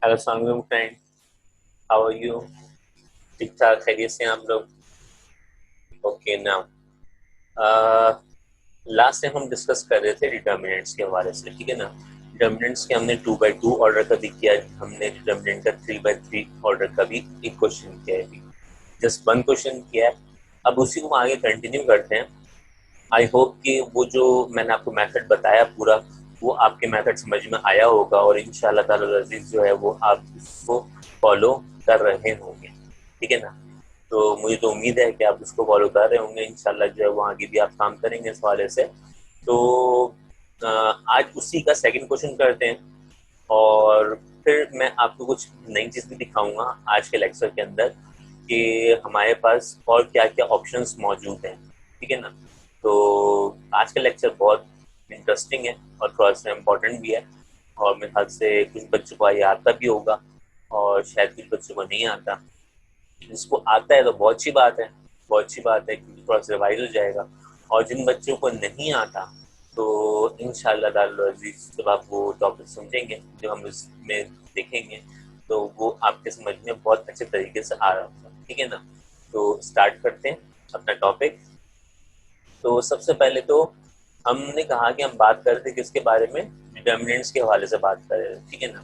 Hello सलाम friend, how are you? ठीक ठाक, खैरियत से हैं आप लोग? ओके नाउ, लास्ट टाइम हम डिस्कस कर रहे थे डिटर्मिनेंट्स के हवाले से, ठीक है ना। डिटर्मिनेंट्स के हमने 2x2 ऑर्डर का भी किया है, हमने डिटर्मिनेंट का 3x3 ऑर्डर का भी एक क्वेश्चन किया है, जस्ट वन क्वेश्चन किया है। अब उसी को आगे कंटिन्यू करते हैं। आई होप कि वो जो मैंने आपको मेथड बताया पूरा, वो आपके मेथड समझ में आया होगा और इंशाल्लाह ताला अजीज जो है वो आप इसको फॉलो कर रहे होंगे, ठीक है ना। तो मुझे तो उम्मीद है कि आप उसको फॉलो कर रहे होंगे, इंशाल्लाह जो है वो आगे भी आप काम करेंगे इस हवाले से। तो आज उसी का सेकंड क्वेश्चन करते हैं और फिर मैं आपको कुछ नई चीज़ भी दिखाऊंगा आज के लेक्चर के अंदर कि हमारे पास और क्या क्या ऑप्शंस मौजूद हैं, ठीक है ना। तो आज का लेक्चर बहुत इंटरेस्टिंग है और थोड़ा सा इम्पोर्टेंट भी है और मेरे ख्याल से कुछ बच्चों को ये आता भी होगा और शायद कुछ बच्चों को नहीं आता। जिसको आता है तो बहुत अच्छी बात है, बहुत अच्छी बात है क्योंकि थोड़ा सा रिवाइज हो जाएगा। और जिन बच्चों को नहीं आता तो इंशाल्लाह ताला अजीज जब आप वो टॉपिक समझेंगे जो हम इसमें देखेंगे तो वो आपके समझ में बहुत अच्छे तरीके से आ रहा होगा, ठीक है ना। तो स्टार्ट करते हैं अपना टॉपिक। तो सबसे पहले तो हमने कहा कि हम बात कर रहे थे किसके बारे में, डिटर्मिनेंट्स के हवाले से बात कर रहे थे, ठीक है ना।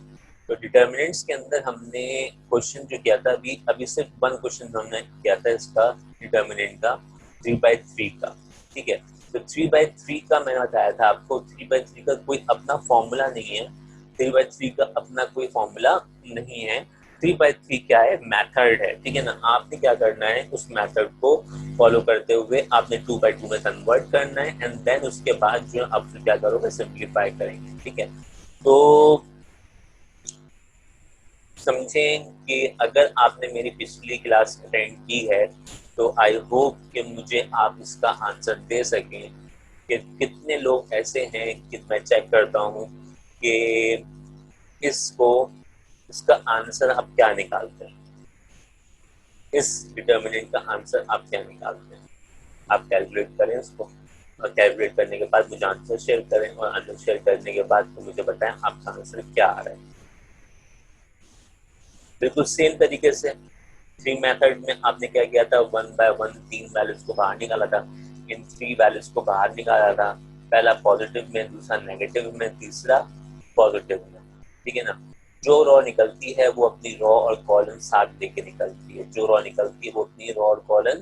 तो डिटर्मिनेंट्स के अंदर हमने क्वेश्चन जो किया था, अभी अभी सिर्फ वन क्वेश्चन हमने किया था इसका, डिटर्मिनेंट का 3/3 का, ठीक है। तो 3/3 का मैंने बताया था आपको, 3/3 का कोई अपना फॉर्मूला नहीं है, 3/3 का अपना कोई फॉर्मूला नहीं है। 3/3 क्या है, मैथड है, ठीक है ना। आपने क्या करना है, उस मैथड को फॉलो करते हुए आपने 2/2 में कन्वर्ट करना है एंड देन उसके बाद जो आप क्या करोगे, सिंप्लीफाई करेंगे, ठीक है। तो समझें कि अगर आपने मेरी पिछली क्लास अटेंड की है तो आई होप कि मुझे आप इसका आंसर दे सकें कि कितने लोग ऐसे हैं कि मैं चेक करता हूँ कि इसको इसका आंसर आप क्या निकालते हैं, इस डिटर्मिनेंट का आंसर आप क्या निकालते हैं। आप कैलकुलेट करें उसको और कैलकुलेट करने के बाद मुझे आंसर शेयर करें और आंसर शेयर करने के बाद तो मुझे बताएं आपका आंसर क्या आ रहा है। बिल्कुल सेम तरीके से थ्री मेथड में आपने क्या किया था, 1/1 तीन वैल्यूज को बाहर निकाला था, इन थ्री वैल्यूज को बाहर निकाला था, पहला पॉजिटिव में, दूसरा नेगेटिव में, तीसरा पॉजिटिव में, ठीक है ना। जो रॉ निकलती है वो अपनी रॉ और कॉलन साथ लेके निकलती है, जो रॉ निकलती है वो अपनी रॉ और कॉलन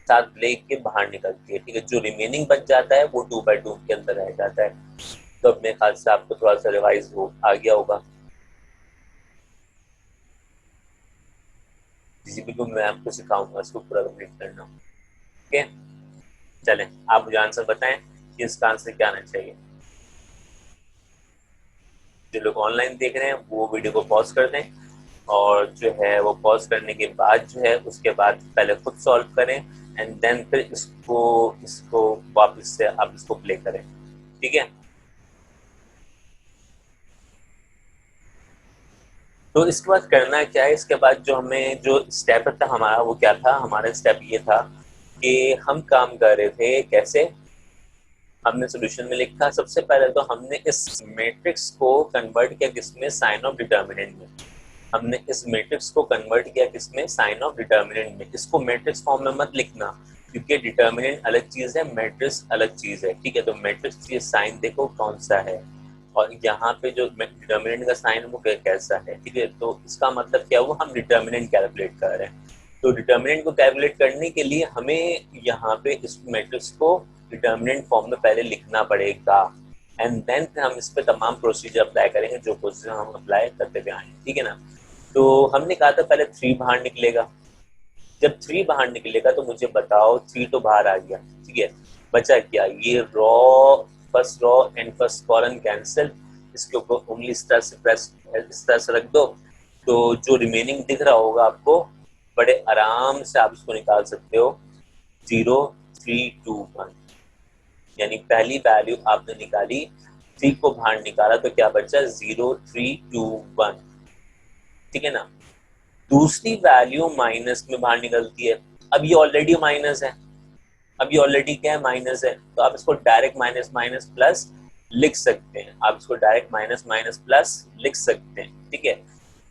साथ लेके बाहर निकलती है, ठीक है। जो रिमेनिंग बच जाता है वो 2/2 के अंदर रह जाता है। तो अपने ख्याल से आपको थोड़ा सा रिवाइज हो आ गया होगा। किसी भी को मैं आपको सिखाऊंगा इसको पूरा कंप्लीट करना, ओके। चलें, आप मुझे आंसर बताएं कि इसका आंसर क्या आना चाहिए। जो लोग ऑनलाइन देख रहे हैं वो वीडियो को पॉज कर दें और जो है वो पॉज करने के बाद जो है उसके बाद पहले खुद सॉल्व करें एंड देन फिर इसको इसको वापस से आप इसको प्ले करें, ठीक है। तो इसके बाद करना क्या है, इसके बाद जो हमें जो स्टेप था हमारा वो क्या था, हमारा स्टेप ये था कि हम काम कर रहे थे कैसे। हमने सोल्यूशन में लिखा सबसे पहले तो हमने इस मैट्रिक्स को कन्वर्ट किया किसमें, साइन ऑफ डिटर्मिनेंट में। हमने इस मैट्रिक्स को कन्वर्ट किया किसमें, साइन ऑफ डिटर्मिनेंट में। इसको मैट्रिक्स फॉर्म में मत लिखना क्योंकि डिटर्मिनेंट अलग चीज है, मैट्रिक्स अलग चीज है, ठीक है। तो मैट्रिक्स ये साइन देखो कौन सा है और यहाँ पे जो डिटर्मिनेंट का साइन वो कैसा है, ठीक है। तो इसका मतलब क्या हुआ, हम डिटर्मिनेंट कैलकुलेट कर रहे हैं। तो डिटर्मिनेंट को कैलकुलेट करने के लिए हमें यहाँ पे इस मैट्रिक्स को डिटर्मिनेंट फॉर्म में पहले लिखना पड़ेगा एंड देन हम इस पे तमाम प्रोसीजर अप्लाई करेंगे जो प्रोसीजर हम अप्लाई करते हुए आए, ठीक है ना। तो हमने कहा था पहले 3 बाहर निकलेगा, जब 3 बाहर निकलेगा तो मुझे बताओ 3 तो बाहर आ गया, ठीक है। बचा क्या, ये raw, first raw and first column cancel, इसके ऊपर उंगली इस तरह से प्रेस इस तरह से रख दो तो जो रिमेनिंग दिख रहा होगा आपको बड़े आराम से आप इसको निकाल सकते हो, 0, 3, 2, 1। यानी पहली वैल्यू आपने निकाली, 3 को बाहर निकाला तो क्या बचा, 0, 3, 2, 1, ठीक है ना। दूसरी वैल्यू माइनस में बाहर निकलती है, अब ये ऑलरेडी माइनस है, अब ये ऑलरेडी क्या है, माइनस है, तो आप इसको डायरेक्ट माइनस माइनस प्लस लिख सकते हैं, आप इसको डायरेक्ट माइनस माइनस प्लस लिख सकते हैं, ठीक है।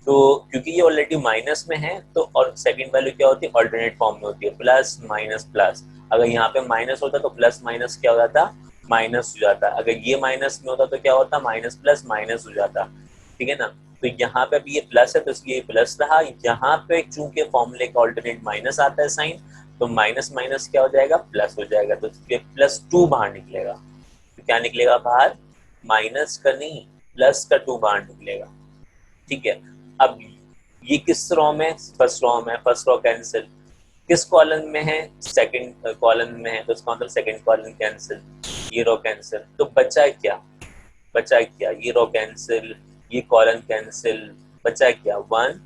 तो क्योंकि ये ऑलरेडी माइनस में है तो, और सेकंड वैल्यू क्या होती है, ऑल्टरनेट फॉर्म में होती है, प्लस माइनस प्लस। अगर यहाँ पे माइनस होता तो प्लस माइनस क्या हो जाता, माइनस हो जाता। अगर ये माइनस में होता तो क्या होता, माइनस प्लस माइनस हो जाता, ठीक है ना। तो यहाँ पे भी ये प्लस है तो इसलिए ये प्लस रहा। यहाँ पे चूंकि फॉर्मूले का ऑल्टरनेट माइनस आता है साइन, तो माइनस माइनस क्या हो जाएगा, प्लस हो जाएगा, तो इसलिए +2 बाहर निकलेगा। तो क्या निकलेगा बाहर, माइनस का नहीं प्लस का 2 बाहर निकलेगा, ठीक है। अब ये किस रो में, फर्स्ट रो में, फर्स्ट रो कैंसिल। किस कॉलम में है, सेकंड कॉलम में है, तो इसका मतलब सेकंड कॉलम कैंसिल, ये रो कैंसिल। तो बचा क्या, बचा क्या, ये रो कैंसिल, ये कॉलम कैंसिल, बचा क्या 1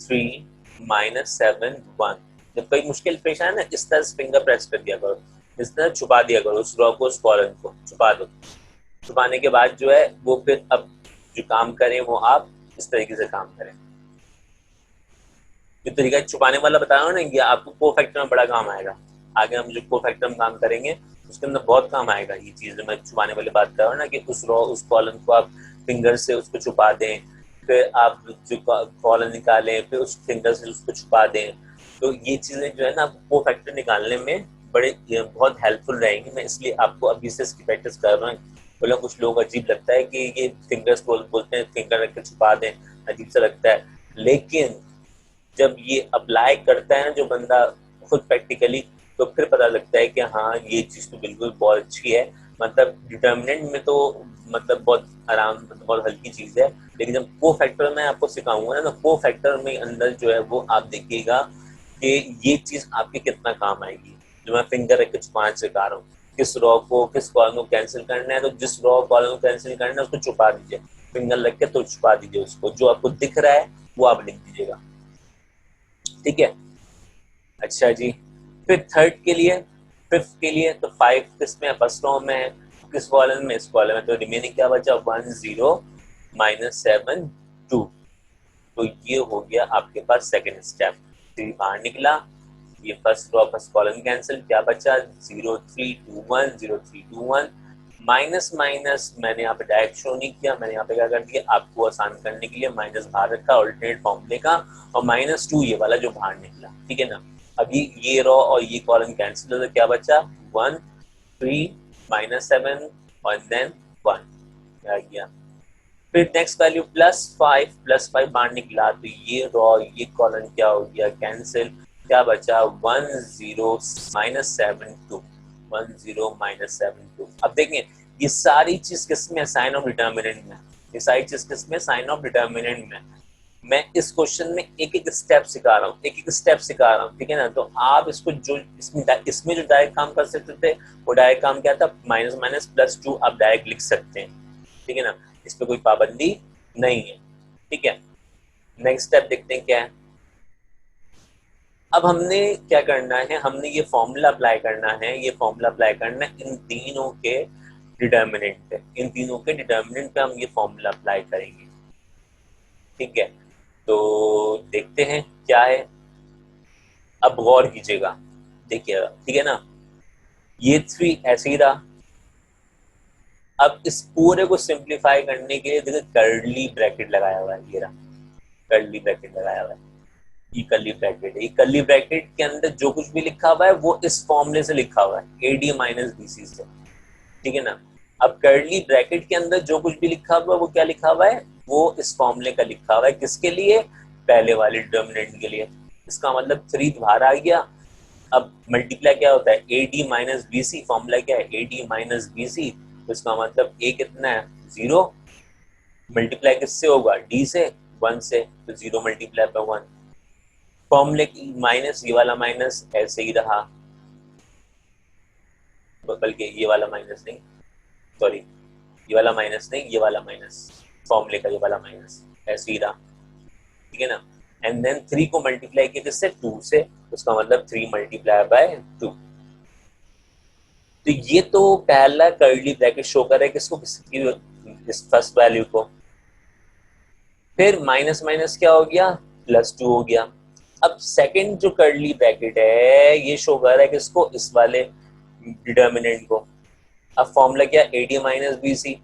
3 -7 1। जब कोई मुश्किल पेश आए ना, इस तरह से फिंगर प्रेस कर दिया करो, इस तरह छुपा दिया करो उस रो को, उस कॉलम को छुपा दो। छुपाने के बाद जो है वो फिर अब जो काम करें वो आप इस तरीके से काम करें। जो तरीका छुपाने वाला बता रहा हूँ ना, ये आपको कोफैक्टर में बड़ा काम आएगा। आगे हम जो कोफैक्टर में काम करेंगे उसके अंदर बहुत काम आएगा ये चीज। जो मैं छुपाने वाली बात कर रहा हूँ ना, कि उस रो उस कॉलम को आप फिंगर से उसको छुपा दें, फिर आप जो कॉलम निकालें फिर उस फिंगर से उसको छुपा दें। तो ये चीजें जो है ना आपको कोफैक्टर निकालने में बड़े बहुत हेल्पफुल रहेंगी। मैं इसलिए आपको अभी से इसकी प्रैक्टिस कर रहा हूँ। बोला कुछ लोग अजीब लगता है कि ये फिंगर्स बोलते हैं फिंगर रख के छुपा दें, अजीब सा लगता है, लेकिन जब ये अप्लाई करता है जो बंदा खुद प्रैक्टिकली, तो फिर पता लगता है कि हाँ ये चीज तो बिल्कुल बहुत अच्छी है। मतलब डिटर्मिनेंट में तो मतलब बहुत आराम, मतलब बहुत हल्की चीज है, लेकिन जब को फैक्टर में आपको सिखाऊंगा ना, तो को फैक्टर में अंदर जो है वो आप देखिएगा कि ये चीज आपके कितना काम आएगी। जो मैं फिंगर रख के 5 सिखा रहा हूँ, किस रॉ को किस कॉलम को कैंसिल करना है, तो जिस रॉ कॉलम को कैंसिल करना है उसको छुपा दीजिए, फिंगर रख के तो छुपा दीजिए उसको, जो आपको दिख रहा है वो आप लिख दीजिएगा, ठीक है। अच्छा जी, फिर थर्ड के लिए, फिफ्थ के लिए, तो 5 किस में है, फर्स्ट रो में है, किस कॉलम में, इस कॉलम में, तो रिमेनिंग क्या बचा 1 0 -7 2। तो ये हो गया आपके पास सेकंड स्टेप। 3 बाहर निकला, ये first row first column cancel, क्या बचा 0 3 2 1 0 3 2 1। माइनस माइनस मैंने यहाँ पे डायरेक्ट शो नहीं किया, मैंने यहाँ पे क्या कर दिया, आपको आसान करने के लिए माइनस बाहर रखा ऑल्टरनेट फॉर्मूले का, और -2 ये वाला जो बाहर निकला, ठीक है ना। अभी ये रो और ये कॉलम कैंसिल हो, तो क्या बचा 1 3 -7 और देन 1 आ गया। फिर नेक्स्ट वैल्यू +5 बाहर निकला, तो ये रो ये कॉलम क्या हो गया कैंसिल, क्या बचा 1 0 -7 2 1 0 -7 2। अब देखें ये सारी चीज किसमें, साइन ऑफ डिटर्मिनेंट में, ये सारी चीज किसमें, साइन ऑफ डिटर्मिनेंट में। मैं इस क्वेश्चन में एक एक स्टेप सिखा रहा हूँ, एक एक स्टेप सिखा रहा हूँ, ठीक है ना। तो आप इसको जो इसमें जो डायरेक्ट काम कर सकते थे, वो डायरेक्ट काम क्या था, माइनस माइनस +2 आप डायरेक्ट लिख सकते हैं, ठीक है ना, इस पर कोई पाबंदी नहीं है, ठीक है। नेक्स्ट स्टेप देखते हैं क्या है। अब हमने क्या करना है, हमने ये फॉर्मूला अप्लाई करना है, ये फॉर्मूला अप्लाई करना है इन तीनों के डिटर्मिनेंट पे, इन तीनों के डिटर्मिनेंट पे हम ये फॉर्मूला अप्लाई करेंगे, ठीक है। तो देखते हैं क्या है। अब गौर कीजिएगा, देखिएगा, ठीक है ना, ये 3 ऐसे ही रहा। अब इस पूरे को सिंप्लीफाई करने के लिए देखिए कर्ली ब्रैकेट लगाया हुआ है, ये रहा कर्ली ब्रैकेट लगाया हुआ है, ये कर्ली ब्रैकेट है। ये कर्ली ब्रैकेट के अंदर जो कुछ भी लिखा हुआ है वो इस फॉर्मूले से लिखा हुआ है, AD - BC से, ठीक है ना। अब कर्ली ब्रैकेट के अंदर जो कुछ भी लिखा हुआ है वो क्या लिखा हुआ है, वो इस फॉर्मूले का लिखा हुआ है, किसके लिए, पहले वाले डिटर्मिनेंट के लिए। इसका मतलब 3 बाहर आ गया। अब मल्टीप्लाई क्या होता है, AD - BC, फॉर्मूला क्या है AD - BC, तो इसका मतलब A कितना है 0, मल्टीप्लाई किससे होगा D से 1 से, तो 0 × 1। फॉर्मूले की माइनस, ये वाला माइनस ऐसे ही रहा, बल्कि ये वाला माइनस नहीं, सॉरी ये वाला माइनस नहीं, ये वाला माइनस, फॉर्मूले का ये वाला माइनस ऐसे ही रहा, ठीक है ना। एंड देन 3 को मल्टीप्लाई किया किससे 2 से, उसका मतलब 3 × 2। तो ये तो पहला कर्ली ब्रैकेट शो कर रहा है किसको, इस फर्स्ट वैल्यू को। फिर माइनस माइनस क्या हो गया, +2 हो गया। अब सेकंड जो कर्ली ब्रैकेट है ये शो कर रहा है किसको, इस वाले डिटर्मिनेंट को। अब फॉर्मूला क्या, AD - BC,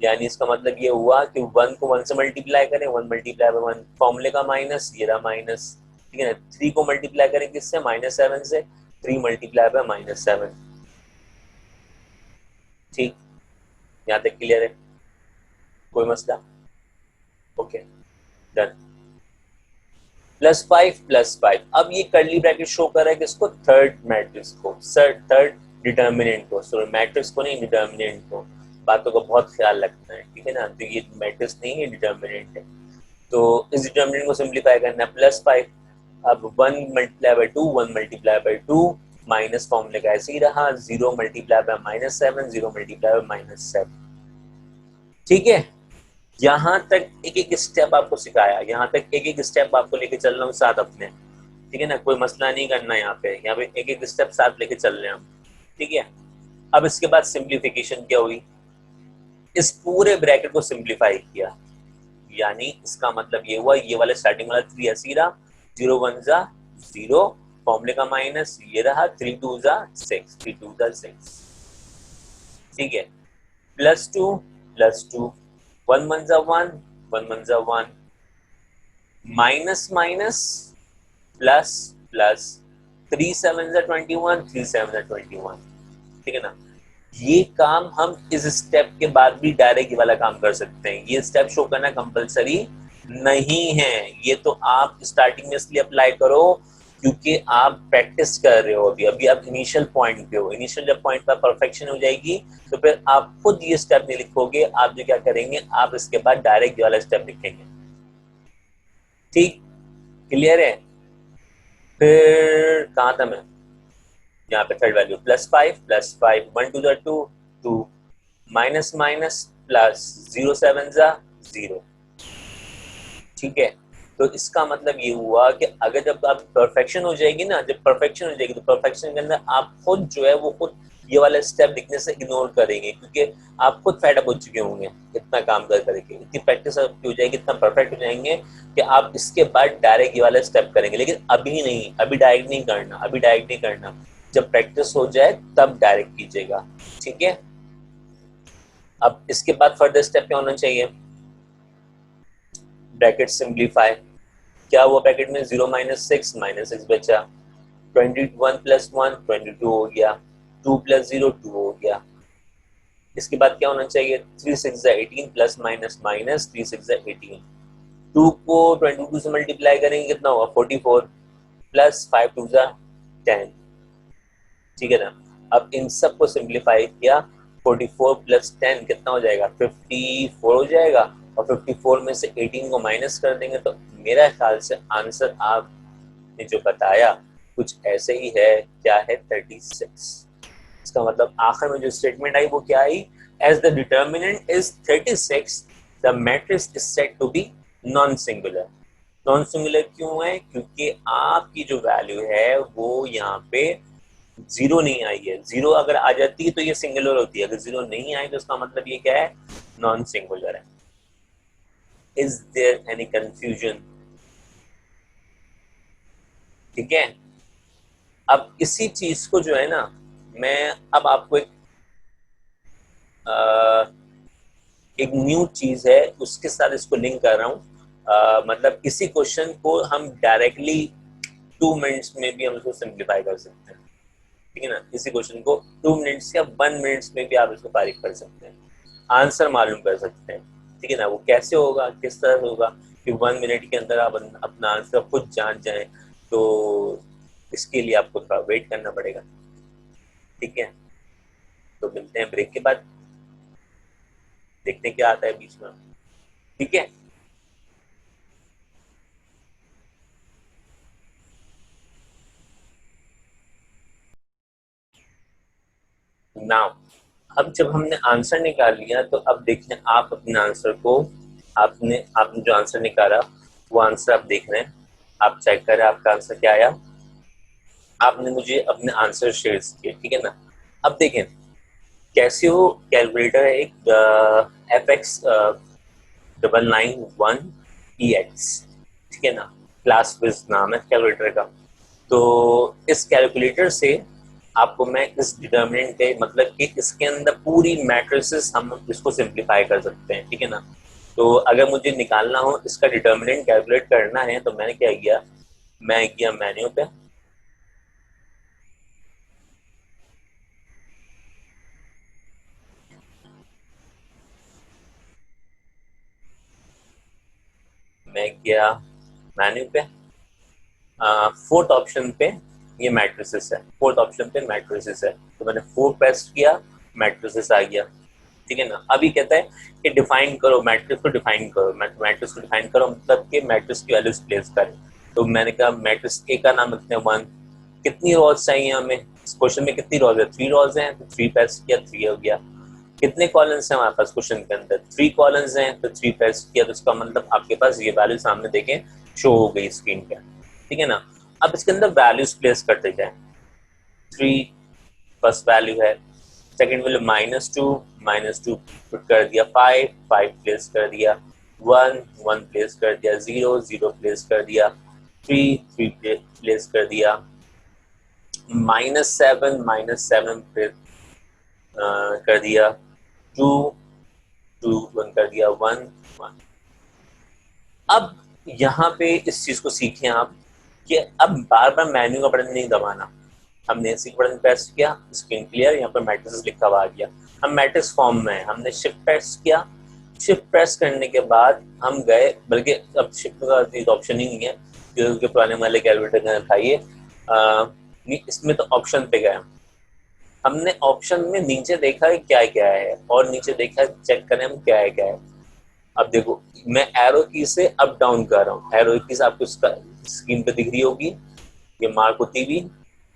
यानी इसका मतलब ये हुआ कि 1 को 1 से मल्टीप्लाई करें, 1 मल्टीप्लाई बाय 1, फॉर्मूले का माइनस, ये रहा माइनस, ठीक है ना। 3 को मल्टीप्लाई करें किससे, -7 से, 3 मल्टीप्लाई बाय -7, ठीक, यहाँ तक क्लियर है, कोई मसला, ओके डन। +5 अब ये कर्ली ब्रैकेट शो कर रहा है किसको, थर्ड मैट्रिक्स को, थर्ड डिटर्मिनेंट को, सॉरी मैट्रिक्स को नहीं, डिटर्मिनेंट को, बातों का बहुत ख्याल रखना है, ठीक है ना। तो ये मैट्रिक्स नहीं है, डिटर्मिनेंट है। तो इस डिटर्मिनेंट को सिंप्लीफाई करना है, +5, अब 1 multiply by 2, 1 multiply by 2, minus फॉर्मूले का ऐसे ही रहा, 0 मल्टीप्लाई बाय -7, 0 मल्टीप्लाई बाय -7, ठीक है। यहाँ तक एक एक स्टेप आपको सिखाया, यहाँ तक एक एक स्टेप आपको लेके चल रहा हूँ साथ अपने, ठीक है ना, कोई मसला नहीं करना, यहाँ पे एक एक स्टेप साथ लेके चल रहे हैं हम, ठीक है। अब इसके बाद सिंप्लीफिकेशन क्या हुई, इस पूरे ब्रैकेट को सिंप्लीफाई किया, यानी इसका मतलब ये हुआ, ये वाला स्टार्टिंग वाला 3 ऐसे ही रहा, 0 1 जा 0, फॉर्मूले का माइनस, ये रहा 3 2 जा 6, 3 2 जा 6, ठीक है, +2 +2, 1 1 जा 1, 1 1 जा 1, माइनस माइनस प्लस प्लस, 3 7 जा 21, 3 7 जा 21, ठीक है ना। ये काम हम इस स्टेप के बाद भी डायरेक्ट ये वाला काम कर सकते हैं, ये स्टेप शो करना कंपलसरी नहीं है, ये तो आप स्टार्टिंग में इसलिए अप्लाई करो क्योंकि आप प्रैक्टिस कर रहे हो, अभी अभी आप इनिशियल पॉइंट पे हो, इनिशियल जब पॉइंट पर परफेक्शन हो जाएगी तो फिर आप खुद ये स्टेप नहीं लिखोगे, आप जो क्या करेंगे, आप इसके बाद डायरेक्ट ये वाला स्टेप लिखेंगे, ठीक, क्लियर है। फिर कहाँ था मैं, यहाँ पे third value, +5 1 2 2 2, minus minus plus, 0 7 जा 0, ठीक है। तो इसका मतलब ये हुआ कि अगर जब आप परफेक्शन हो जाएगी ना, जब परफेक्शन हो जाएगी तो परफेक्शन के अंदर आप खुद जो है वो खुद ये वाला स्टेप लिखने से इग्नोर करेंगे, क्योंकि आप खुद फेड अप हो चुके होंगे इतना काम कर करके, इतनी प्रैक्टिस हो जाएगी, इतना परफेक्ट हो जाएंगे कि आप इसके बाद डायरेक्ट ये वाला स्टेप करेंगे, लेकिन अभी नहीं, अभी डायरेक्ट नहीं करना, अभी डायरेक्ट नहीं करना, जब प्रैक्टिस हो जाए तब डायरेक्ट कीजिएगा, ठीक है। अब इसके बाद फर्दर स्टेप क्या होना चाहिए, ब्रैकेट सिंप्लीफाई, क्या हुआ ब्रैकेट में, 0 -6 -6 बचा, 21 + 1 22 हो गया, 2 + 0 2 हो गया, इसके बाद क्या होना चाहिए, 3 6 18 प्लस माइनस माइनस 3 6 18, 2 को 22 से मल्टीप्लाई करेंगे कितना होगा 44, प्लस 5 2 10, ठीक है ना। अब इन सब को सिंप्लीफाई किया, 44 + 10 कितना हो जाएगा, 54 हो जाएगा, और 54 में से 18 को माइनस कर देंगे तो मेरा ख्याल से आंसर आपने जो बताया कुछ ऐसे ही है, क्या है 36। इसका मतलब आखिर में जो स्टेटमेंट आई वो क्या आई, as the determinant is 36 the matrix is said to be non singular. Non singular क्यों है, क्योंकि आपकी जो वैल्यू है वो यहाँ पे 0 नहीं आई है, 0 अगर आ जाती है तो ये सिंगुलर होती है, अगर 0 नहीं आई तो इसका मतलब ये क्या है, नॉन सिंगुलर है। इज देयर एनी कंफ्यूजन, ठीक है। अब इसी चीज को जो है ना, मैं अब आपको एक न्यू चीज है उसके साथ इसको लिंक कर रहा हूँ, मतलब इसी क्वेश्चन को हम डायरेक्टली 2 मिनट्स में भी हम इसको सिंप्लीफाई कर सकते हैं, ठीक है ना। इसी क्वेश्चन को 2 मिनट्स या 1 मिनट्स में भी आप इसको फारिग कर सकते हैं, आंसर मालूम कर सकते हैं, ठीक है ना। वो कैसे होगा, किस तरह से होगा कि 1 मिनट के अंदर आप अपना आंसर खुद जान जाए, तो इसके लिए आपको थोड़ा वेट करना पड़ेगा, ठीक है। तो मिलते हैं ब्रेक के बाद, देखते हैं क्या आता है बीच में, ठीक है। नाउ अब जब हमने आंसर निकाल लिया तो अब देखिए आप अपने आंसर को, आपने जो आंसर निकाला वो आंसर आप देख रहे हैं, आप चेक करें आपका आंसर क्या आया, आपने मुझे अपने आंसर शेयर किए, ठीक है ना। अब देखें कैसियो कैलकुलेटर है एक FX991EX, ठीक है ना, क्लास विज नाम है कैलकुलेटर का। तो इस कैलकुलेटर से आपको मैं इस डिटर्मिनेंट के मतलब कि इसके अंदर पूरी मैट्रिसेस हम इसको सिंप्लीफाई कर सकते हैं, ठीक है ना। तो अगर मुझे निकालना हो इसका डिटर्मिनेंट कैलकुलेट करना है तो मैंने क्या किया, मैं गया मेन्यू पे, मैं गया मेन्यू पे, फोर्थ ऑप्शन पे ये मैट्रिसेस है, फोर्थ ऑप्शन पे मैट्रिसेस है, तो मैंने फोर प्रेस किया, मैट्रिसेस आ गया, ठीक है ना। अभी कहता है कि डिफाइन करो मैट्रिक्स को, डिफाइन करो मैट्रिक्स को, डिफाइन करो मतलब कि मैट्रिक्स की वैल्यूज प्लेस करें। तो मैंने कहा मैट्रिक्स ए का नाम रखते हैं 1, कितनी रोज चाहिए हमें, इस क्वेश्चन में कितनी रोज है, 3 रोज हैं, तो 3 प्रेस किया, 3 हो गया। कितने कॉलम्स हैं हमारे पास क्वेश्चन के अंदर, 3 कॉलम्स हैं, तो 3 प्रेस किया, तो इसका मतलब आपके पास ये वैल्यू सामने देखें शो हो गई स्क्रीन पे, ठीक है ना। अब इसके अंदर वैल्यूज प्लेस करते जाए, 3 फर्स्ट वैल्यू है, सेकंड वैल्यू -2, -2 पुट कर दिया, 5 5 प्लेस कर दिया, 1 1 प्लेस कर दिया, 0 0 प्लेस कर दिया, 3 3 प्लेस कर दिया, -7 कर दिया, 2 2 1 कर दिया, 1 1। अब यहाँ पे इस चीज को सीखें आप कि अब बार बार मेन्यू का बटन नहीं दबाना। हमने इसी बटन प्रेस किया, स्क्रीन क्लियर, यहाँ पर मैट्रिक्स लिखा हुआ आ गया, हम मैट्रिक्स फॉर्म में, हमने शिफ्ट प्रेस किया, शिफ्ट प्रेस करने के बाद हम गए, बल्कि अब शिफ्ट का ऑप्शन ही नहीं है क्योंकि पुराने वाले कैलकुलेटर में था ये, इसमें तो ऑप्शन पे गए, हमने ऑप्शन में नीचे देखा है क्या क्या है, और नीचे देखा है चेक करें हम क्या है क्या है। अब देखो मैं एरो की से अप डाउन कर रहा हूँ, एरो की से आपको स्क्रीन पे दिख रही होगी, ये मार्क होती हुई,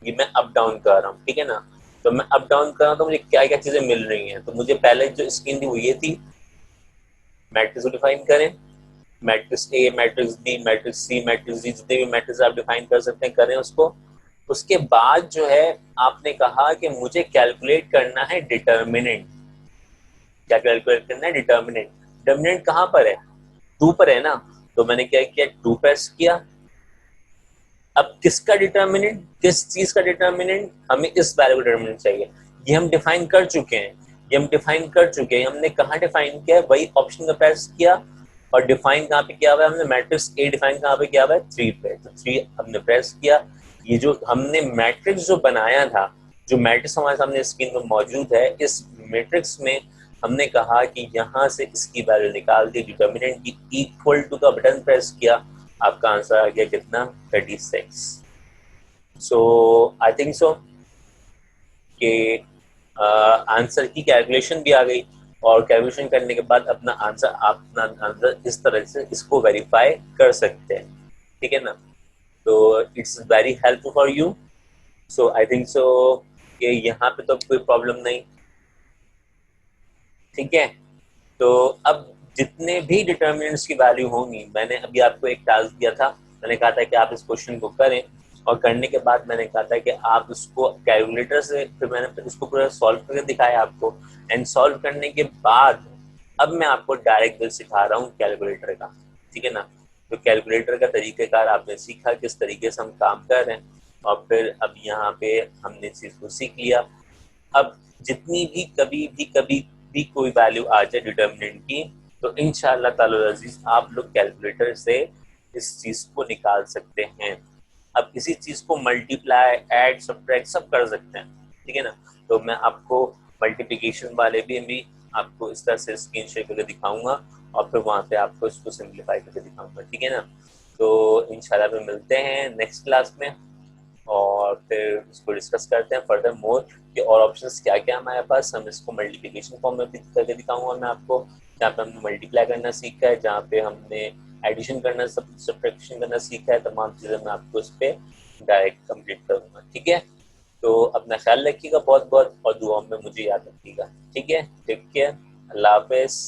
ये मैं अप डाउन कर रहा हूँ, ठीक है ना। तो मैं अप डाउन कर रहा हूँ तो मुझे क्या क्या चीजें मिल रही हैं, तो मुझे पहले जो स्क्रीन थी वो ये थी, मैट्रिक्स को डिफाइन करें, matrix A, matrix B, matrix C, matrix D, जितने भी मैट्रिक्स आप डिफाइन कर सकते हैं करें उसको। उसके बाद जो है आपने कहा कि मुझे कैलकुलेट करना है डिटर्मिनेंट, क्या कैलकुलेट करना है, डिटर्मिनेंट। डिटर्मिनेंट कहाँ पर है, 2 पर है ना, तो मैंने क्या किया, 2 प्रेस किया। अब किसका डिटर्मिनेंट, किस चीज का डिटर्मिनेंट, हमें इस वैल्यू का डिटर्मिनेंट चाहिए, ये हम डिफाइन कर चुके हैं, ये हम डिफाइन कर चुके हैं, हमने कहाँ डिफाइन किया है, वही ऑप्शन का प्रेस किया, और डिफाइन कहाँ पे किया हुआ है हमने, मैट्रिक्स ए डिफाइन कहाँ पे किया हुआ है, 3 पे, तो 3 हमने प्रेस किया। ये जो हमने मैट्रिक्स जो बनाया था, जो मैट्रिक्स हमारे सामने स्क्रीन में मौजूद है, इस मैट्रिक्स में हमने कहा कि यहाँ से इसकी वैल्यू निकाल दी, डिटर्मिनेंट की इक्वल टू का बटन प्रेस किया, आपका आंसर आ गया कितना, 36। सो आई थिंक सो कि आंसर की कैलकुलेशन भी आ गई, और कैलकुलेशन करने के बाद अपना आंसर इस तरह से इसको वेरीफाई कर सकते हैं, ठीक है ना। तो it's very helpful for you. So I think so कि यहाँ पे तो कोई प्रॉब्लम नहीं, ठीक है। तो अब जितने भी डिटर्मिनेंट्स की वैल्यू होंगी, मैंने अभी आपको एक टास्क दिया था, मैंने कहा था कि आप इस क्वेश्चन को करें, और करने के बाद मैंने कहा था कि आप इसको कैलकुलेटर से, फिर मैंने इसको पूरा सॉल्व करके दिखाया आपको, एंड सॉल्व करने के बाद अब मैं आपको डायरेक्ट सिखा रहा हूँ कैलकुलेटर का, ठीक है ना। तो कैलकुलेटर का तरीकेकार आपने सीखा, किस तरीके से हम काम कर रहे हैं, और फिर अब यहाँ पे हमने इस चीज को सीख लिया। अब जितनी भी कभी भी कोई वैल्यू आ जाए डिटर्मिनेंट की, तो इंशाअल्लाह ताला अजीज आप लोग कैलकुलेटर से इस चीज को निकाल सकते हैं। अब इसी चीज को मल्टीप्लाई, ऐड, सब्ट्रैक्ट सब कर सकते हैं, ठीक है ना। तो मैं आपको मल्टीप्लिकेशन वाले भी आपको इस तरह से स्क्रीन शेयर करके दिखाऊंगा, और फिर वहां पे आपको इसको सिंप्लीफाई करके दिखाऊंगा, ठीक है ना। तो इंशाल्लाह फिर मिलते हैं नेक्स्ट क्लास में, और फिर इसको डिस्कस करते हैं फर्दर मोर कि और ऑप्शंस क्या क्या हमारे पास। हम इसको मल्टीप्लिकेशन फॉर्म में भी करके दिखाऊंगा मैं आपको, जहाँ पे हमने मल्टीप्लाई करना सीखा है, जहाँ पे हमने एडिशन करना, सब्ट्रैक्शन करना सीखा है, तमाम चीज़ें मैं आपको इस पर डायरेक्ट कंप्लीट करूँगा, ठीक है। तो अपना ख्याल रखिएगा बहुत बहुत, और दुआ में मुझे याद रखिएगा, ठीक है। टेक केयर, अल्लाह हाफिज़।